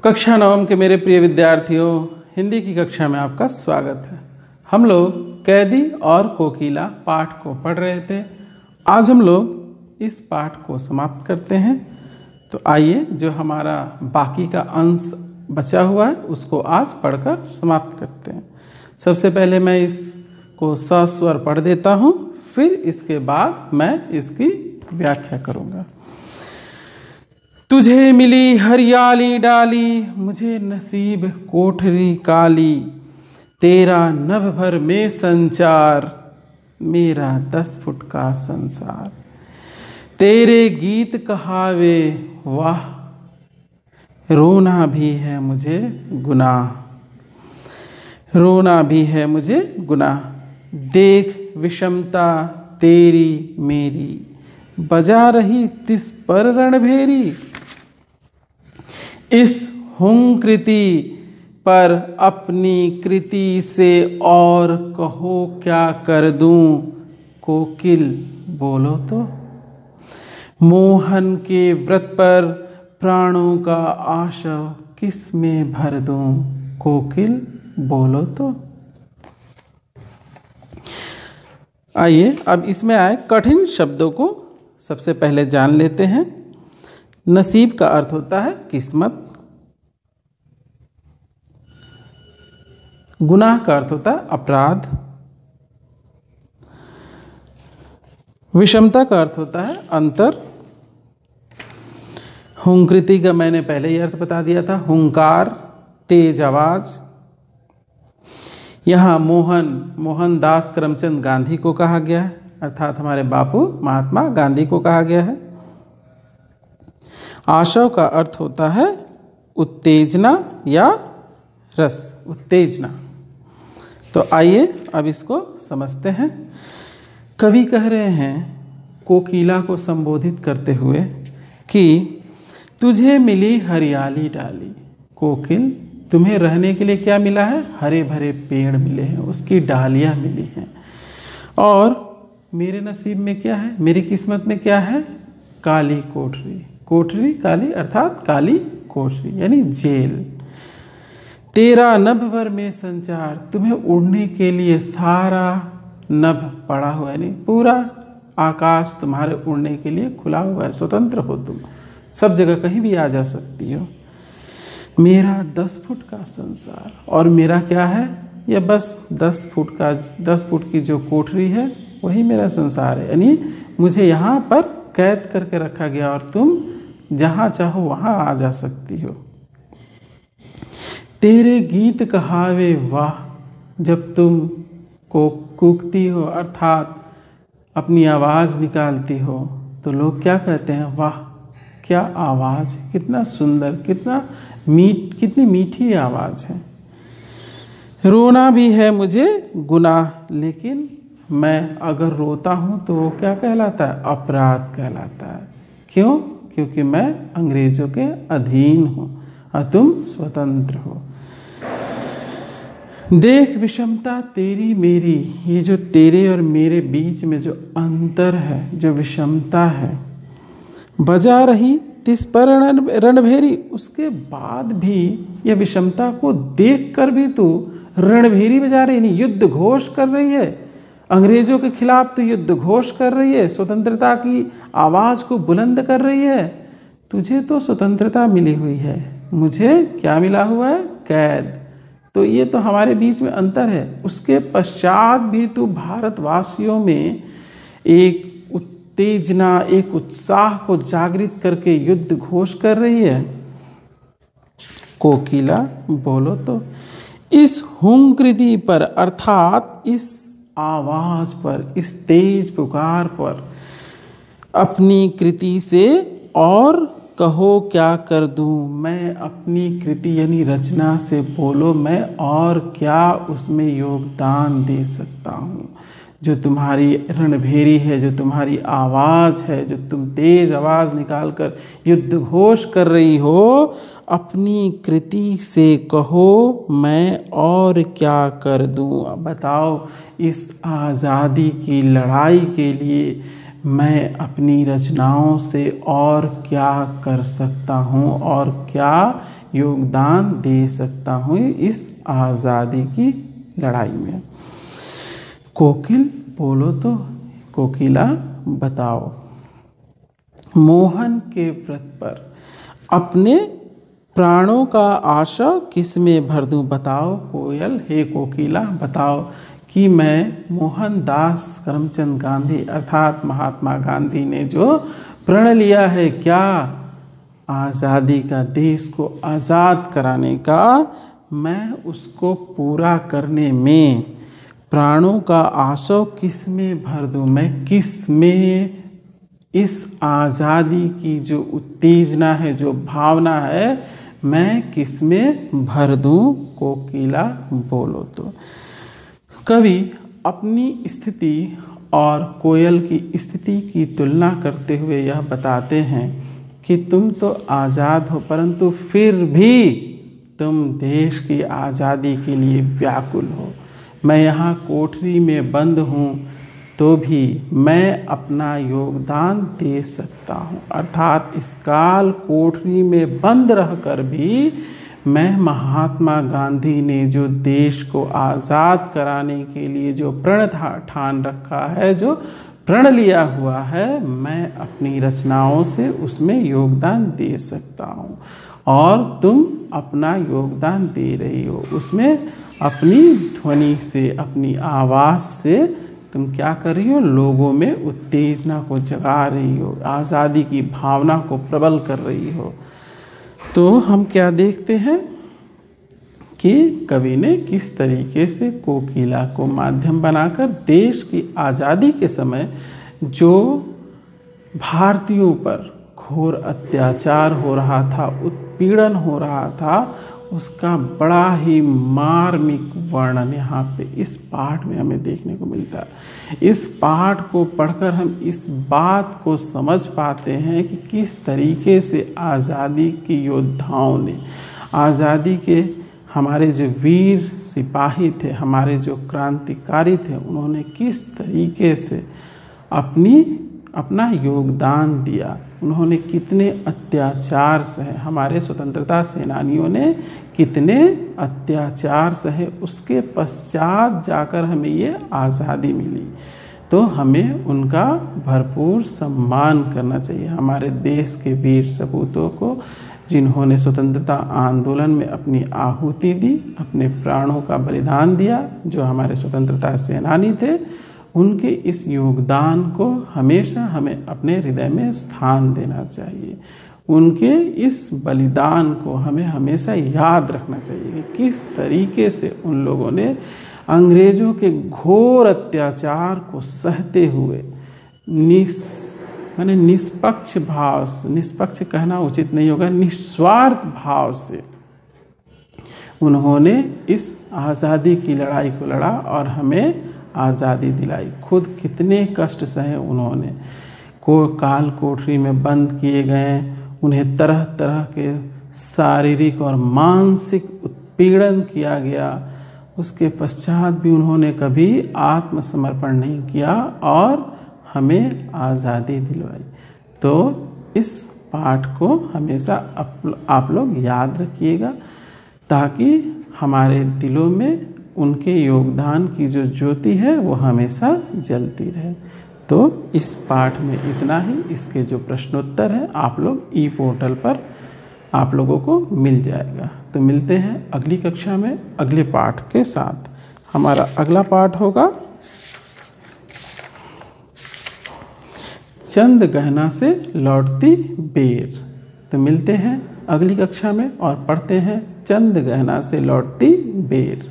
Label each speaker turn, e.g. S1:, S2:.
S1: कक्षा नवम के मेरे प्रिय विद्यार्थियों, हिंदी की कक्षा में आपका स्वागत है। हम लोग कैदी और कोकिला पाठ को पढ़ रहे थे। आज हम लोग इस पाठ को समाप्त करते हैं। तो आइए जो हमारा बाकी का अंश बचा हुआ है उसको आज पढ़कर समाप्त करते हैं। सबसे पहले मैं इसको सस्वर पढ़ देता हूँ, फिर इसके बाद मैं इसकी व्याख्या करूँगा। तुझे मिली हरियाली डाली, मुझे नसीब कोठरी काली, तेरा नभ भर में संचार, मेरा 10 फुट का संसार। तेरे गीत कहावे वाह, रोना भी है मुझे गुनाह, रोना भी है मुझे गुनाह। देख विषमता तेरी मेरी, बजा रही तिस पर रणभेरी। इस हुंकृति पर अपनी कृति से और कहो क्या कर दूं, कोकिल बोलो तो। मोहन के व्रत पर प्राणों का आशव किस में भर दूं, कोकिल बोलो तो। आइए अब इसमें आए कठिन शब्दों को सबसे पहले जान लेते हैं। नसीब का अर्थ होता है किस्मत। गुनाह का अर्थ होता है अपराध। विषमता का अर्थ होता है अंतर। हुंकृति का मैंने पहले ही अर्थ बता दिया था, हुंकार, तेज आवाज। यहाँ मोहनदास करमचंद गांधी को कहा गया है, अर्थात हमारे बापू महात्मा गांधी को कहा गया है। आशव का अर्थ होता है उत्तेजना या रस, उत्तेजना। तो आइए अब इसको समझते हैं। कवि कह रहे हैं कोकिला को संबोधित करते हुए कि तुझे मिली हरियाली डाली। कोकिल, तुम्हें रहने के लिए क्या मिला है? हरे भरे पेड़ मिले हैं, उसकी डालियां मिली हैं। और मेरे नसीब में क्या है, मेरी किस्मत में क्या है? काली कोठरी। कोठरी काली अर्थात काली कोठरी यानी जेल। तेरा नभ भर में संचार, तुम्हें उड़ने के लिए सारा नभ पड़ा हुआ है, नहीं पूरा आकाश तुम्हारे उड़ने के लिए खुला हुआ है, स्वतंत्र हो तुम, सब जगह कहीं भी आ जा सकती हो। मेरा 10 फुट का संसार, और मेरा क्या है? यह बस 10 फुट की जो कोठरी है वही मेरा संसार है, यानी मुझे यहाँ पर कैद करके रखा गया और तुम जहाँ चाहो वहाँ आ जा सकती हो। तेरे गीत कहावे वाह, जब तुम को कूकती हो अर्थात अपनी आवाज़ निकालती हो तो लोग क्या कहते हैं? वाह क्या आवाज़, कितना सुंदर, कितनी मीठी आवाज़ है। रोना भी है मुझे गुनाह, लेकिन मैं अगर रोता हूँ तो वो क्या कहलाता है? अपराध कहलाता है। क्यों? क्योंकि मैं अंग्रेजों के अधीन हूँ और तुम स्वतंत्र हो। देख विषमता तेरी मेरी, ये जो तेरे और मेरे बीच में जो अंतर है, जो विषमता है, बजा रही तिस पर रणभेरी। उसके बाद भी ये विषमता को देख कर भी तू रणभेरी बजा रही, नहीं युद्ध घोष कर रही है। अंग्रेजों के खिलाफ तो युद्ध घोष कर रही है, स्वतंत्रता की आवाज़ को बुलंद कर रही है। तुझे तो स्वतंत्रता मिली हुई है, मुझे क्या मिला हुआ है? कैद। तो ये तो हमारे बीच में अंतर है। उसके पश्चात भी तू भारतवासियों में एक उत्तेजना, एक उत्साह को जागृत करके युद्ध घोष कर रही है। कोकिला बोलो तो। इस हुंकृति पर अर्थात इस आवाज पर, इस तेज पुकार पर अपनी कृति से और कहो क्या कर दूं, मैं अपनी कृति यानी रचना से बोलो, मैं और क्या उसमें योगदान दे सकता हूँ। जो तुम्हारी रणभेरी है, जो तुम्हारी आवाज़ है, जो तुम तेज आवाज़ निकाल कर युद्ध घोष कर रही हो, अपनी कृति से कहो मैं और क्या कर दूं। बताओ, इस आज़ादी की लड़ाई के लिए मैं अपनी रचनाओं से और क्या कर सकता हूँ और क्या योगदान दे सकता हूँ इस आज़ादी की लड़ाई में। कोकिल बोलो तो कोकिला बताओ, मोहन के व्रत पर अपने प्राणों का आशा किस में भर दूं बताओ। कोयल हे कोकिला बताओ कि मैं मोहनदास करमचंद गांधी अर्थात महात्मा गांधी ने जो प्रण लिया है क्या आज़ादी का, देश को आज़ाद कराने का, मैं उसको पूरा करने में प्राणों का आशा किस में भर दूं, मैं किस में इस आज़ादी की जो उत्तेजना है, जो भावना है, मैं किस में भर दूं। कोकिला बोलो तो। कवि अपनी स्थिति और कोयल की स्थिति की तुलना करते हुए यह बताते हैं कि तुम तो आज़ाद हो परंतु फिर भी तुम देश की आज़ादी के लिए व्याकुल हो। मैं यहाँ कोठरी में बंद हूँ तो भी मैं अपना योगदान दे सकता हूँ, अर्थात इस काल कोठरी में बंद रहकर भी मैं महात्मा गांधी ने जो देश को आज़ाद कराने के लिए जो प्रण ठान रखा है, जो प्रण लिया हुआ है, मैं अपनी रचनाओं से उसमें योगदान दे सकता हूँ और तुम अपना योगदान दे रही हो उसमें। अपनी ध्वनि से, अपनी आवाज़ से तुम क्या कर रही हो, लोगों में उत्तेजना को जगा रही हो, आज़ादी की भावना को प्रबल कर रही हो। तो हम क्या देखते हैं कि कवि ने किस तरीके से कोकिला को माध्यम बनाकर देश की आज़ादी के समय जो भारतीयों पर घोर अत्याचार हो रहा था, उत्पीड़न हो रहा था, उसका बड़ा ही मार्मिक वर्णन यहाँ पे इस पाठ में हमें देखने को मिलता है। इस पाठ को पढ़कर हम इस बात को समझ पाते हैं कि किस तरीके से आज़ादी के योद्धाओं ने, आज़ादी के हमारे जो वीर सिपाही थे, हमारे जो क्रांतिकारी थे, उन्होंने किस तरीके से अपना योगदान दिया, उन्होंने कितने अत्याचार सहे, हमारे स्वतंत्रता सेनानियों ने कितने अत्याचार सहे, उसके पश्चात जाकर हमें ये आज़ादी मिली। तो हमें उनका भरपूर सम्मान करना चाहिए, हमारे देश के वीर सपूतों को जिन्होंने स्वतंत्रता आंदोलन में अपनी आहुति दी, अपने प्राणों का बलिदान दिया, जो हमारे स्वतंत्रता सेनानी थे, उनके इस योगदान को हमेशा हमें अपने हृदय में स्थान देना चाहिए। उनके इस बलिदान को हमें हमेशा याद रखना चाहिए कि किस तरीके से उन लोगों ने अंग्रेज़ों के घोर अत्याचार को सहते हुए निष्पक्ष भाव से, निष्पक्ष कहना उचित नहीं होगा, निस्वार्थ भाव से उन्होंने इस आज़ादी की लड़ाई को लड़ा और हमें आज़ादी दिलाई। खुद कितने कष्ट सहे उन्होंने, काल कोठरी में बंद किए गए, उन्हें तरह तरह के शारीरिक और मानसिक उत्पीड़न किया गया, उसके पश्चात भी उन्होंने कभी आत्मसमर्पण नहीं किया और हमें आज़ादी दिलवाई। तो इस पाठ को हमेशा आप लोग याद रखिएगा ताकि हमारे दिलों में उनके योगदान की जो ज्योति है वो हमेशा जलती रहे। तो इस पाठ में इतना ही। इसके जो प्रश्नोत्तर हैं आप लोग ई पोर्टल पर आप लोगों को मिल जाएगा। तो मिलते हैं अगली कक्षा में अगले पाठ के साथ। हमारा अगला पाठ होगा चंद गहना से लौटती बेर। तो मिलते हैं अगली कक्षा में और पढ़ते हैं चंद गहना से लौटती बेर।